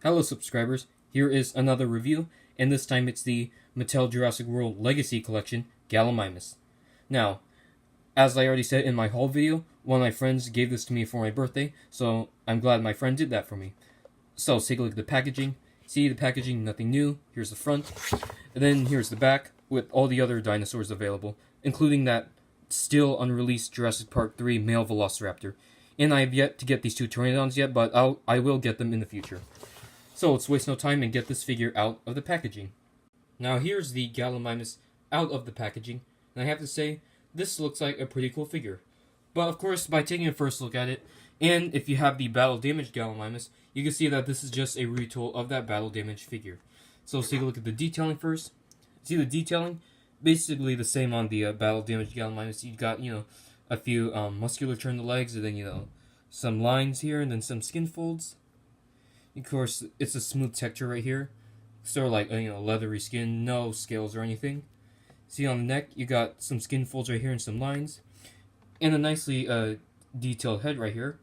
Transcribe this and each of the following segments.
Hello subscribers, here is another review, and this time it's the Mattel Jurassic World Legacy Collection, Gallimimus. Now, as I already said in my haul video, one of my friends gave this to me for my birthday, so I'm glad my friend did that for me. So let's take a look at the packaging. See the packaging, nothing new. Here's the front, and then here's the back with all the other dinosaurs available, including that still unreleased Jurassic Park 3 male Velociraptor. And I have yet to get these two Pteranodons yet, but I will get them in the future. So let's waste no time and get this figure out of the packaging. Now here's the Gallimimus out of the packaging, and I have to say, this looks like a pretty cool figure. But of course, by taking a first look at it, and if you have the battle damaged Gallimimus, you can see that this is just a retool of that battle damaged figure. So let's take a look at the detailing first. See the detailing? Basically the same on the battle damaged Gallimimus. You got, a few musculature in the legs, and then, some lines here, and then some skin folds. Of course, it's a smooth texture right here. Sort of like, leathery skin, no scales or anything. See on the neck, you got some skin folds right here and some lines. And a nicely detailed head right here.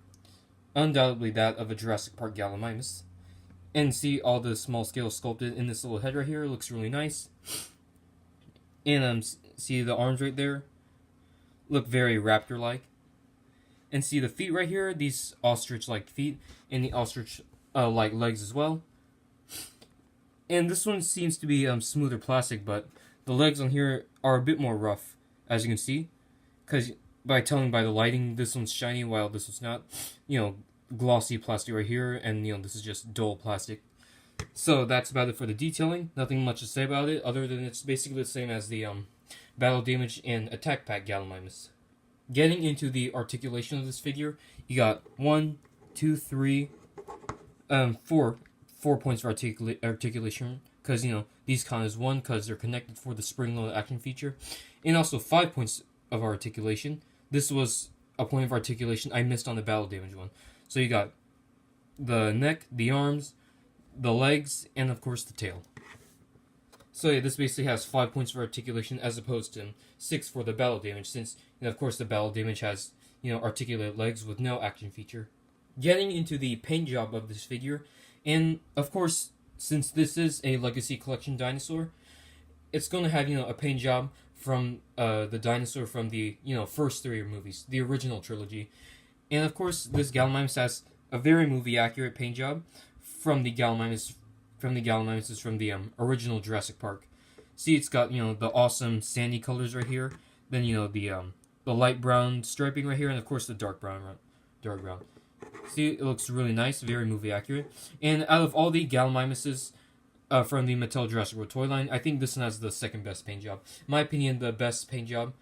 Undoubtedly that of a Jurassic Park Gallimimus. And see all the small scales sculpted in this little head right here. It looks really nice. And see the arms right there? Look very raptor-like. And see the feet right here? These ostrich-like feet. And the ostrich like legs as well. And this one seems to be smoother plastic, but the legs on here are a bit more rough, as you can see. Because by the lighting, this one's shiny while this one's not. Glossy plastic right here, and this is just dull plastic. So that's about it for the detailing. Nothing much to say about it, other than it's basically the same as the Battle Damage and Attack Pack Gallimimus. Getting into the articulation of this figure, you got 1, 2, 3, 4 points for articulation, because these count as 1 because they're connected for the spring-loaded action feature, and also 5 points of articulation. This was a point of articulation I missed on the battle damage one. So you got the neck, the arms, the legs, and of course the tail. So yeah, this basically has 5 points for articulation as opposed to 6 for the battle damage, since of course the battle damage has articulated legs with no action feature. Getting into the paint job of this figure, and of course, since this is a Legacy Collection dinosaur, it's going to have, a paint job from the dinosaur from the, first 3 movies, the original trilogy. And of course, this Gallimimus has a very movie-accurate paint job from the Gallimimus from the original Jurassic Park. See, it's got, the awesome sandy colors right here, then, the light brown striping right here, and of course the dark brown. See, it looks really nice, very movie accurate. And out of all the Gallimimuses from the Mattel Jurassic World toy line, I think this one has the second best paint job. In my opinion, the best paint job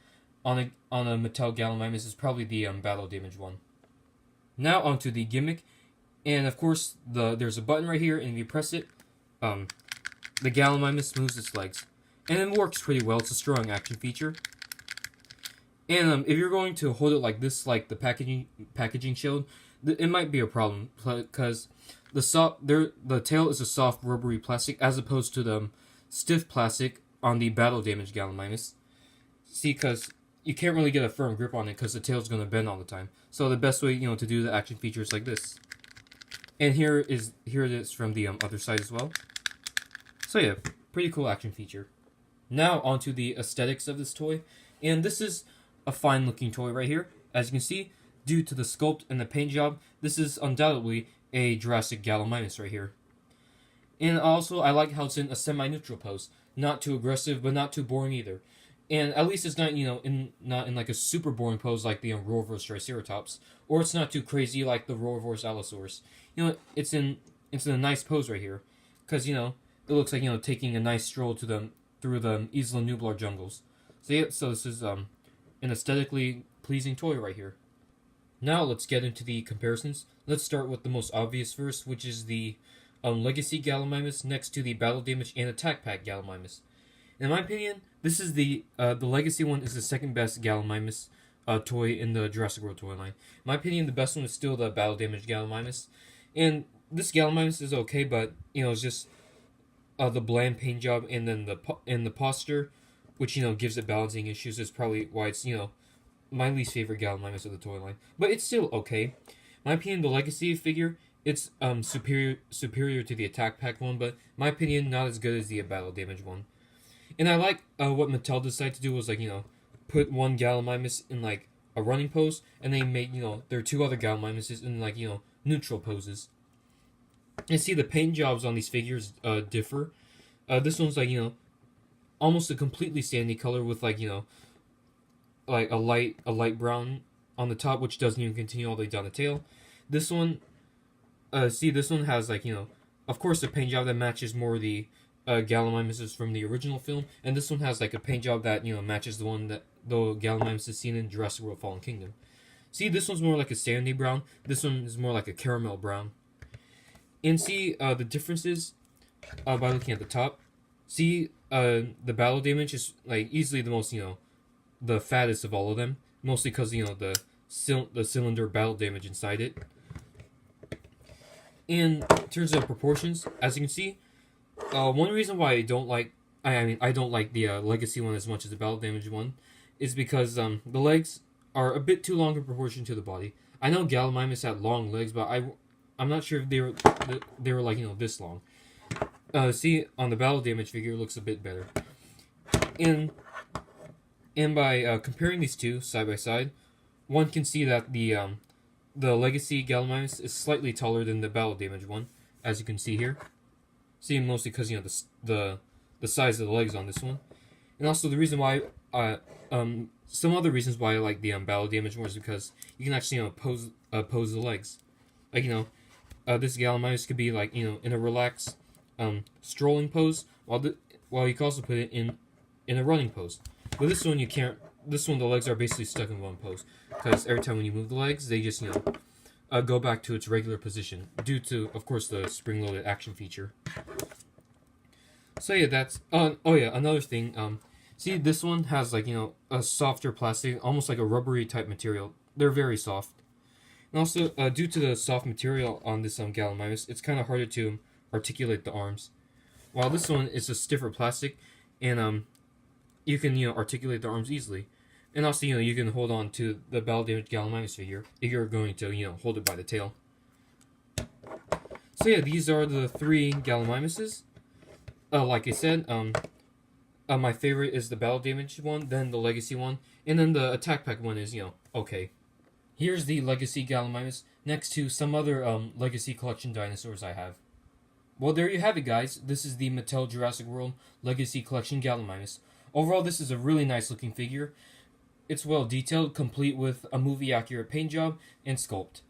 on a Mattel Gallimimus is probably the battle damage one. Now onto the gimmick, and of course there's a button right here, and if you press it, the Gallimimus moves its legs, and it works pretty well. It's a strong action feature. And if you're going to hold it like this, like the packaging showed, it might be a problem because the tail is a soft rubbery plastic as opposed to the stiff plastic on the battle damage Gallimimus. See, because you can't really get a firm grip on it because the tail's going to bend all the time. So the best way to do the action feature is like this. And here it is from the other side as well. So yeah, pretty cool action feature. Now onto the aesthetics of this toy, and this is a fine looking toy right here. As you can see, due to the sculpt and the paint job, this is undoubtedly a Jurassic Gallimimus right here. And also, I like how it's in a semi-neutral pose. Not too aggressive, but not too boring either. And at least it's not, not in like a super boring pose like the Roarvor's Triceratops. Or it's not too crazy like the Roarvor's Allosaurus. It's in a nice pose right here. Because, it looks like, taking a nice stroll through the Isla Nublar jungles. So yeah, so this is an aesthetically pleasing toy right here. Now let's get into the comparisons. Let's start with the most obvious first, which is the Legacy Gallimimus next to the Battle Damage and Attack Pack Gallimimus. In my opinion, this is the Legacy one is the second best Gallimimus toy in the Jurassic World toy line. In my opinion, the best one is still the Battle Damage Gallimimus. And this Gallimimus is okay, but it's just the bland paint job and then the posture, which gives it balancing issues, is probably why it's my least favorite Gallimimus of the toy line. But it's still okay. In my opinion, the Legacy figure It's superior to the attack pack one, but in my opinion, not as good as the battle damage one. And I like what Mattel decided to do was like put one Gallimimus in like a running pose, and they made there are two other Gallimimuses in like neutral poses. And see the paint jobs on these figures differ. This one's like almost a completely sandy color with like like a light brown on the top, which doesn't even continue all the way down the tail. This one, this one has like of course a paint job that matches more the Gallimimuses from the original film, and this one has like a paint job that matches the one that the Gallimimus is seen in Jurassic World: Fallen Kingdom. See, this one's more like a sandy brown. This one is more like a caramel brown. And see the differences by looking at the top. See, the battle damage is like easily the most the fattest of all of them, mostly because the cylinder battle damage inside it. In terms of proportions, as you can see, one reason why I don't like I don't like the legacy one as much as the battle damage one is because the legs are a bit too long in proportion to the body. I know Gallimimus had long legs, but I'm not sure if they were like this long. See, on the battle damage figure, it looks a bit better. And by comparing these two side by side, one can see that the legacy Gallimimus is slightly taller than the battle damage one, as you can see here. See, mostly because the size of the legs on this one, and also the reason why some other reasons why I like the battle damage one is because you can actually pose the legs, like this Gallimimus could be like in a relaxed strolling pose, while you can also put it in a running pose. But this one you can't. This one the legs are basically stuck in one pose because every time when you move the legs, they just go back to its regular position due to, of course, the spring-loaded action feature. So yeah, that's oh yeah, another thing. See, this one has like a softer plastic, almost like a rubbery type material. They're very soft, and also due to the soft material on this Gallimimus, it's kind of harder to articulate the arms. While this one is a stiffer plastic, and you can articulate the arms easily, and also you can hold on to the battle damage Gallimimus figure if you're going to hold it by the tail. So yeah, these are the three Gallimimuses. Like I said, my favorite is the battle damage one, then the legacy one, and then the attack pack one is okay. Here's the legacy Gallimimus next to some other legacy collection dinosaurs I have. Well, there you have it, guys. This is the Mattel Jurassic World Legacy Collection Gallimimus. Overall, this is a really nice looking figure. It's well detailed, complete with a movie accurate paint job and sculpt.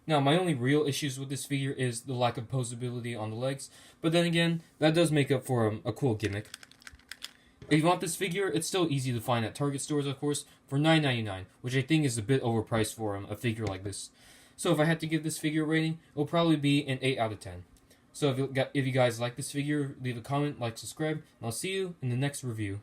Now, my only real issues with this figure is the lack of posability on the legs, but then again, that does make up for a cool gimmick. If you want this figure, it's still easy to find at Target stores, of course, for $9.99, which I think is a bit overpriced for a figure like this. So if I had to give this figure a rating, it will probably be an 8 out of 10. So if you guys like this figure, leave a comment, like, subscribe, and I'll see you in the next review.